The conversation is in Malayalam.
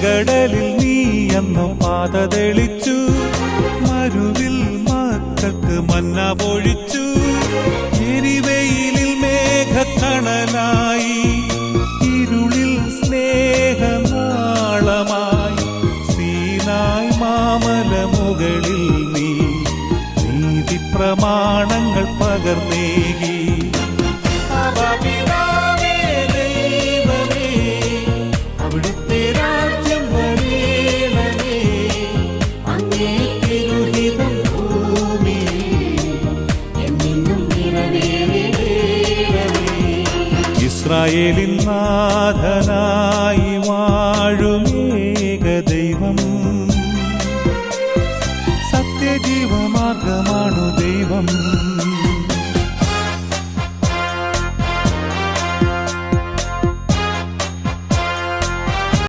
ചെങ്കടലിൽ നീ അന്നു പാത തെളിച്ചു, മരുവിൽ മക്കൾക്ക് മന്ന പൊഴിച്ചു. എരിവെയിലിൽ മേഘക്കണലായി, ഇരുളിൽ സ്നേഹനാളമായി. സീനായ് മാമല മുകളിൽ നീ നീതി പ്രമാണങ്ങൾ പകർന്നേകി. അവിടുത്തെ രാജ്യം വരേണമേ, അങ്ങേ തിരുഹിതം ഭൂമിയിൽ എന്നും നിറവേറണമേ. ഇസ്രായേലിൻ